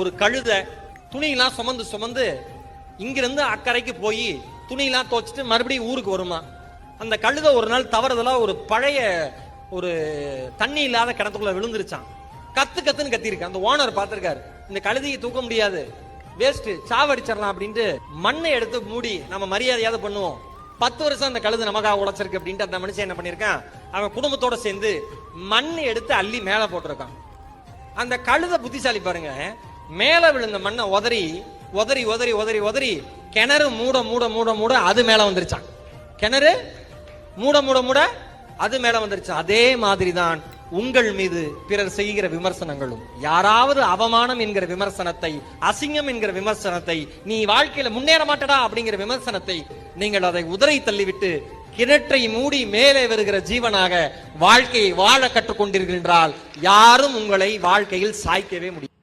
ஒரு கழுத துணியெல்லாம் சுமந்து சுமந்து இங்கிருந்து அக்கறைக்கு போய் துணியெல்லாம் துவைச்சிட்டு மறுபடியும் ஊருக்கு வருமா. அந்த கழுத ஒரு நாள் தவறுதலா ஒரு பழைய ஒரு தண்ணி இல்லாத கிணத்துக்குள்ள விழுந்துருச்சான். கத்துன்னு கத்திருக்கு. அந்த ஓனர் பார்த்திருக்காரு, இந்த கழுதையை தூக்க முடியாது, வேஸ்ட், சாவடிச்சிடலாம் அப்படின்ட்டு மண்ணை எடுத்து மூடி நம்ம மரியாதையாவது பண்ணுவோம். 10 வருஷம் அந்த கழுது நமக்காக உழைச்சிருக்கு அப்படின்ட்டு அந்த மனுஷன் என்ன பண்ணிருக்கான், அவன் குடும்பத்தோட சேர்ந்து மண்ணை எடுத்து அள்ளி மேல போட்டிருக்கான். அந்த கழுத புத்திசாலி பாருங்க, மேல விழுந்த மண்ணை உதறி உதறி உதறி உதறி உதறி கிணறு மூட மூட மூட மூட அது மேல வந்துருச்சான். கிணறு மூட மூட மூட அது மேல வந்துருச்சு. அதே மாதிரிதான் உங்கள் மீது பிறர் செய்கிற விமர்சனங்களும். யாராவது அவமானம் என்கிற விமர்சனத்தை, அசிங்கம் என்கிற விமர்சனத்தை, நீ வாழ்க்கையில முன்னேற மாட்டடா அப்படிங்கிற விமர்சனத்தை நீங்கள் அதை உதறி தள்ளிவிட்டு கிணற்றை மூடி மேலே வருகிற ஜீவனாக வாழ்க்கையை வாழ கற்றுக்கொண்டிருக்கின்றால் யாரும் உங்களை வாழ்க்கையில் சாய்க்கவே முடியும்.